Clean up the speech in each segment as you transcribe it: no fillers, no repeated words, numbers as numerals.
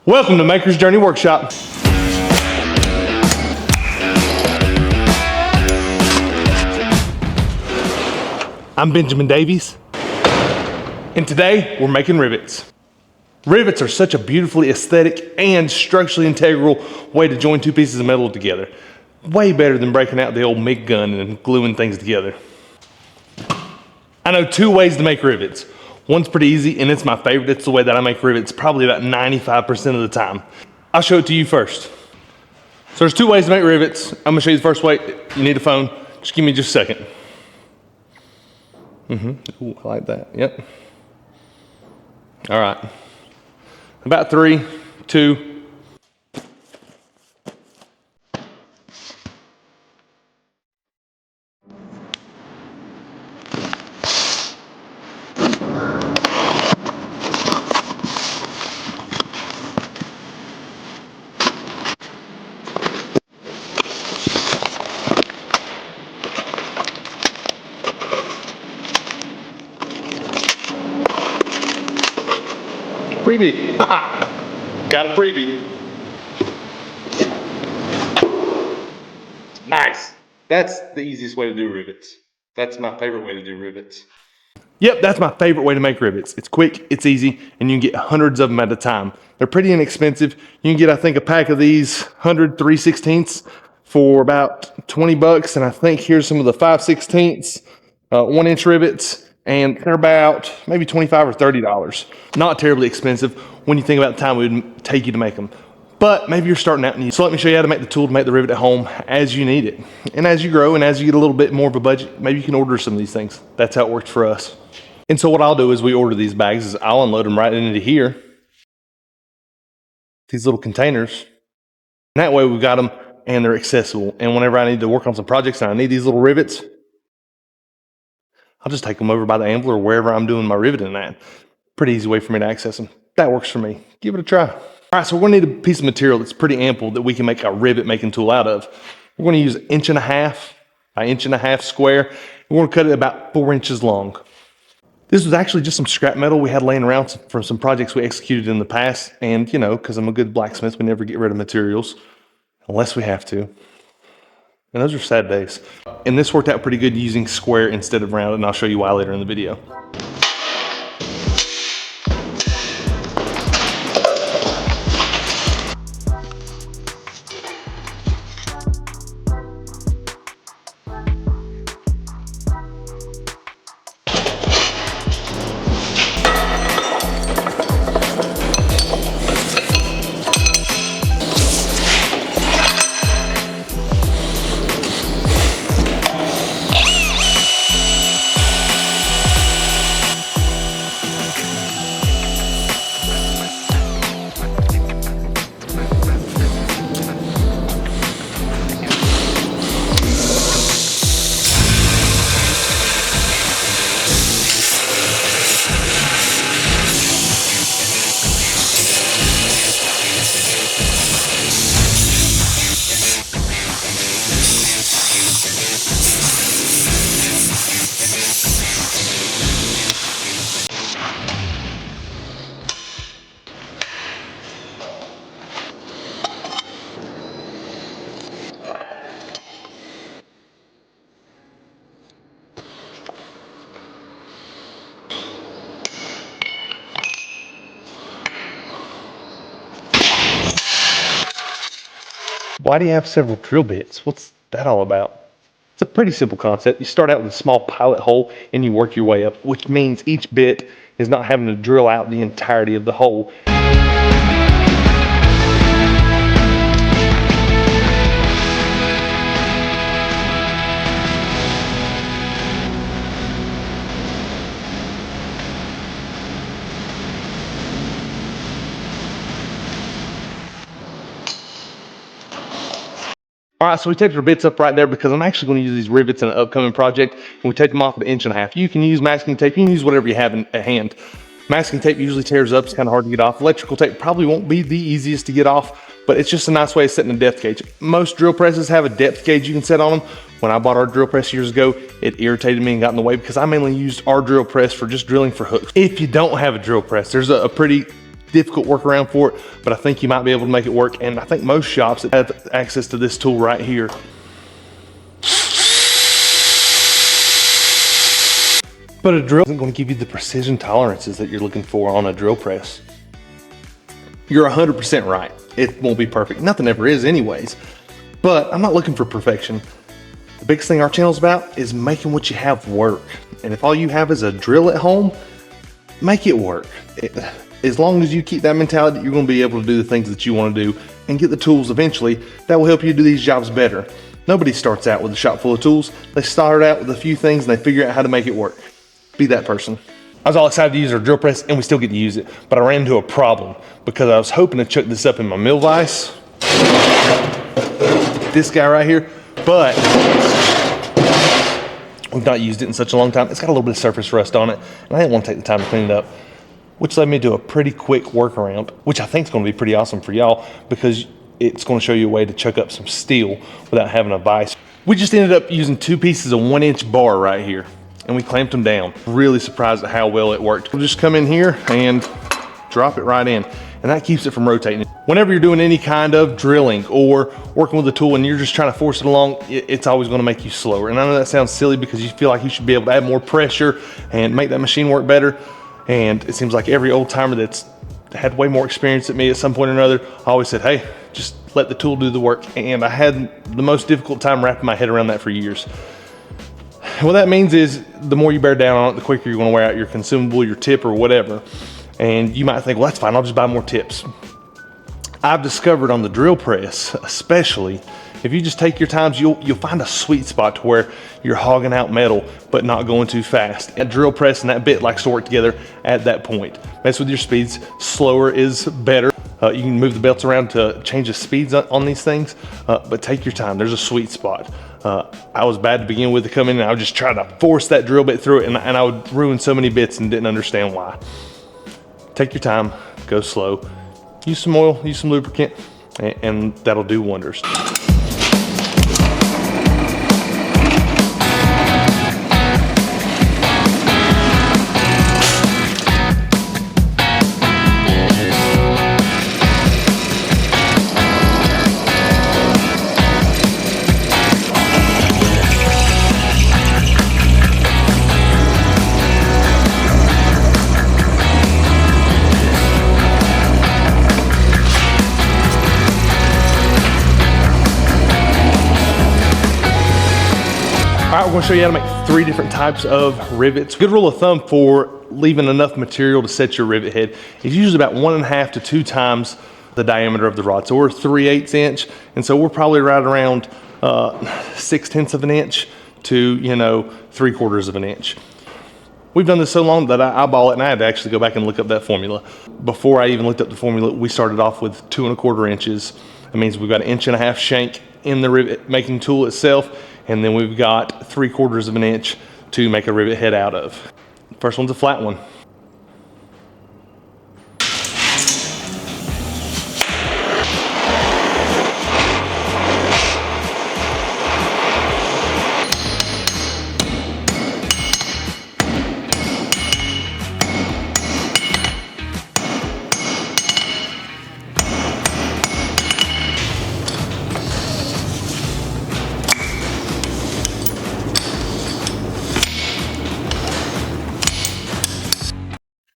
Welcome to Maker's Journey Workshop. I'm Benjamin Davies, and today we're making rivets. Rivets are such a beautifully aesthetic and structurally integral way to join two pieces of metal together. Way better than breaking out the old MIG gun and gluing things together. I know two ways to make rivets. One's pretty easy, and it's my favorite. It's the way that I make rivets probably about 95% of the time. I'll show it to you first. So there's two ways to make rivets. I'm gonna show you the first way. You need a phone. Just give me just a second. Ooh, I like that, yep. All right. About 3, 2. Freebie. Got a freebie. Nice. That's the easiest way to do rivets. That's my favorite way to do rivets. Yep, that's my favorite way to make rivets. It's quick, it's easy, and you can get hundreds of them at a time. They're pretty inexpensive. You can get, I think, a pack of these 100 3/16 for about 20 bucks. And I think here's some of the 5/16 1-inch rivets. And they're about maybe $25 or $30. Not terribly expensive when you think about the time it would take you to make them. But maybe you're starting out, so let me show you how to make the tool to make the rivet at home as you need it. And as you grow and as you get a little bit more of a budget, maybe you can order some of these things. That's how it worked for us. And so what I'll do is we order these bags is I'll unload them right into here. These little containers. And that way we've got them and they're accessible. And whenever I need to work on some projects and I need these little rivets, I'll just take them over by the anvil or wherever I'm doing my riveting at. Pretty easy way for me to access them. That works for me. Give it a try. All right, so we're gonna need a piece of material that's pretty ample that we can make a rivet making tool out of. We're gonna use 1.5 inches by 1.5 inches square. We're gonna cut it about 4 inches long. This was actually just some scrap metal we had laying around from some projects we executed in the past. And you know, because I'm a good blacksmith, we never get rid of materials unless we have to. And those are sad days. And this worked out pretty good using square instead of round, and I'll show you why later in the video. Why do you have several drill bits? What's that all about? It's a pretty simple concept. You start out with a small pilot hole and you work your way up, which means each bit is not having to drill out the entirety of the hole. All right, so we taped our bits up right there because I'm actually going to use these rivets in an upcoming project, and we taped them off at 1.5 inches. You can use masking tape, you can use whatever you have at hand. Masking tape usually tears up, it's kind of hard to get off. Electrical tape probably won't be the easiest to get off, but it's just a nice way of setting a depth gauge. Most drill presses have a depth gauge you can set on them. When I bought our drill press years ago, it irritated me and got in the way because I mainly used our drill press for just drilling for hooks. If you don't have a drill press, there's a pretty difficult workaround for it, but I think you might be able to make it work. And I think most shops that have access to this tool right here. But a drill isn't going to give you the precision tolerances that you're looking for on a drill press. You're 100% right. It won't be perfect. Nothing ever is anyways. But I'm not looking for perfection. The biggest thing our channel's about is making what you have work. And if all you have is a drill at home, make it work. As long as you keep that mentality, you're going to be able to do the things that you want to do and get the tools eventually that will help you do these jobs better. Nobody starts out with a shop full of tools. They start out with a few things and they figure out how to make it work. Be that person. I was all excited to use our drill press, and we still get to use it, but I ran into a problem because I was hoping to chuck this up in my mill vise, this guy right here, but we've not used it in such a long time. It's got a little bit of surface rust on it, and I didn't want to take the time to clean it up, which led me to a pretty quick workaround, which I think is going to be pretty awesome for y'all because it's going to show you a way to chuck up some steel without having a vise. We just ended up using 2 pieces of 1-inch bar right here, and we clamped them down. Really surprised at how well it worked. We'll just come in here and drop it right in, and that keeps it from rotating. Whenever you're doing any kind of drilling or working with a tool and you're just trying to force it along, it's always gonna make you slower. And I know that sounds silly because you feel like you should be able to add more pressure and make that machine work better. And it seems like every old timer that's had way more experience than me at some point or another always said, hey, just let the tool do the work. And I had the most difficult time wrapping my head around that for years. What that means is the more you bear down on it, the quicker you're gonna wear out your consumable, your tip, or whatever. And you might think, well, that's fine, I'll just buy more tips. I've discovered on the drill press, especially, if you just take your times, you'll find a sweet spot to where you're hogging out metal, but not going too fast. A drill press and that bit likes to work together at that point. Mess with your speeds, slower is better. You can move the belts around to change the speeds on these things, but take your time, there's a sweet spot. I was bad to begin with to come in and I would just try to force that drill bit through it, and I would ruin so many bits and didn't understand why. Take your time, go slow, use some oil, use some lubricant, and that'll do wonders. All right, we're gonna show you how to make 3 different types of rivets. Good rule of thumb for leaving enough material to set your rivet head is usually about 1.5 to 2 times the diameter of the rod. So we're 3/8 inch, and so we're probably right around 6/10 of an inch to 3/4 of an inch. We've done this so long that I eyeball it, and I had to actually go back and look up that formula. Before I even looked up the formula, we started off with 2.25 inches. That means we've got 1.5 inch shank in the rivet making tool itself, and then we've got 3/4 of an inch to make a rivet head out of. First one's a flat one.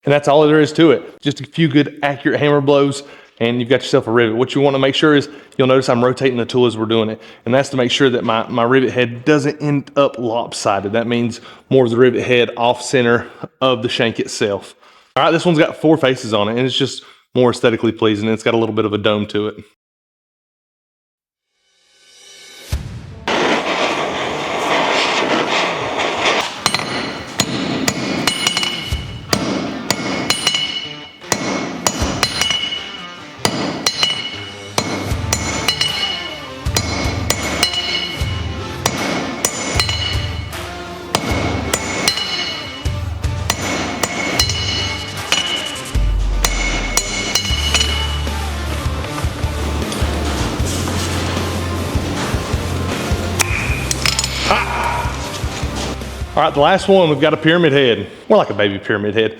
And that's all there is to it. Just a few good, accurate hammer blows, and you've got yourself a rivet. What you want to make sure is, you'll notice I'm rotating the tool as we're doing it. And that's to make sure that my rivet head doesn't end up lopsided. That means more of the rivet head off center of the shank itself. All right, this one's got 4 faces on it, and it's just more aesthetically pleasing. It's got a little bit of a dome to it. All right, the last one, we've got a pyramid head. More like a baby pyramid head.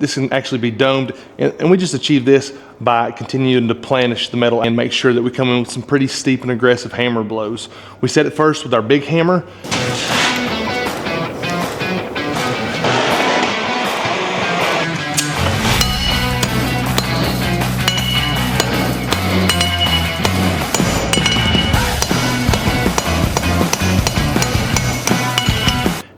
this can actually be domed, and we just achieve this by continuing to planish the metal and make sure that we come in with some pretty steep and aggressive hammer blows. We set it first with our big hammer.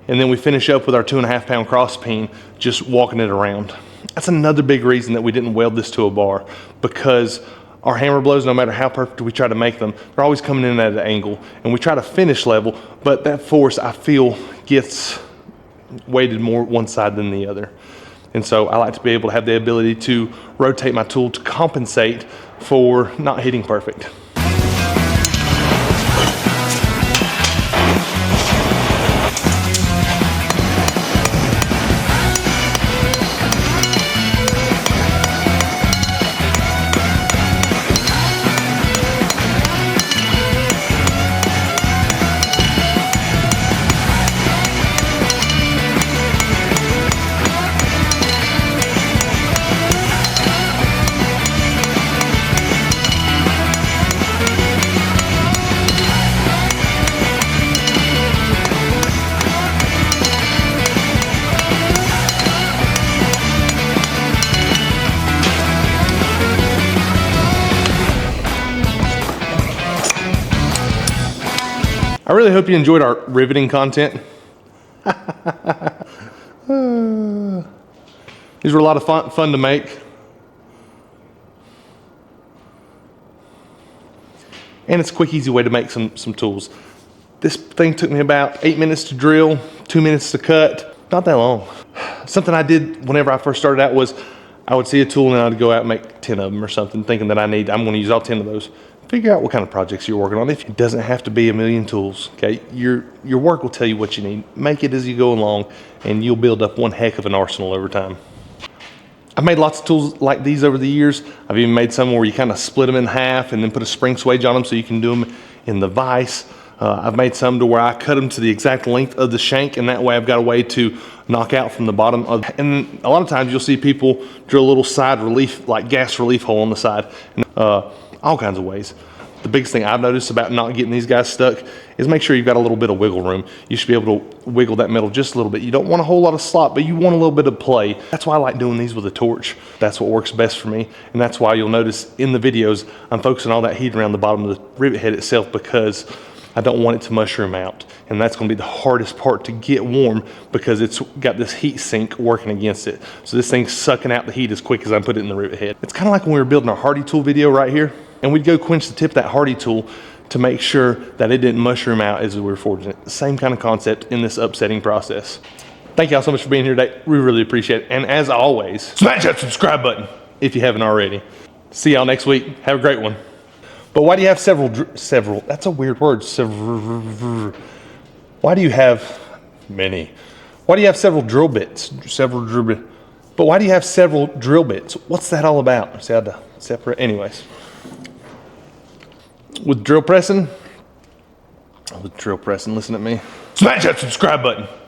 And then we finish up with our 2.5 pound cross peen, just walking it around. That's another big reason that we didn't weld this to a bar, because our hammer blows, no matter how perfect we try to make them, they're always coming in at an angle. And we try to finish level, but that force, I feel, gets weighted more one side than the other. And so I like to be able to have the ability to rotate my tool to compensate for not hitting perfect. I really hope you enjoyed our riveting content. These were a lot of fun to make. And it's a quick, easy way to make some tools. This thing took me about 8 minutes to drill, 2 minutes to cut. Not that long. Something I did whenever I first started out was I would see a tool and I'd go out and make 10 of them or something, thinking that I'm going to use all 10 of those. Figure out what kind of projects you're working on. If it doesn't have to be a million tools, okay? Your work will tell you what you need. Make it as you go along, and you'll build up one heck of an arsenal over time. I've made lots of tools like these over the years. I've even made some where you kind of split them in half and then put a spring swage on them so you can do them in the vise. I've made some to where I cut them to the exact length of the shank, and that way I've got a way to knock out from the bottom of, and a lot of times you'll see people drill a little side relief, like gas relief hole on the side, and, all kinds of ways. The biggest thing I've noticed about not getting these guys stuck is make sure you've got a little bit of wiggle room. You should be able to wiggle that metal just a little bit. You don't want a whole lot of slop, but you want a little bit of play. That's why I like doing these with a torch. That's what works best for me. And that's why you'll notice in the videos, I'm focusing all that heat around the bottom of the rivet head itself, because I don't want it to mushroom out. And that's gonna be the hardest part to get warm, because it's got this heat sink working against it. So this thing's sucking out the heat as quick as I put it in the rivet head. It's kind of like when we were building our Hardy tool video right here, and we'd go quench the tip of that Hardy tool to make sure that it didn't mushroom out as we were forging it. Same kind of concept in this upsetting process. Thank y'all so much for being here today. We really appreciate it. And as always, smash that subscribe button if you haven't already. See y'all next week. Have a great one. But why do you have several, that's a weird word, why do you have many? Why do you have several drill bits? But why do you have several drill bits? What's that all about? See how to separate, anyways. With drill pressing, listen at me. Smash that subscribe button.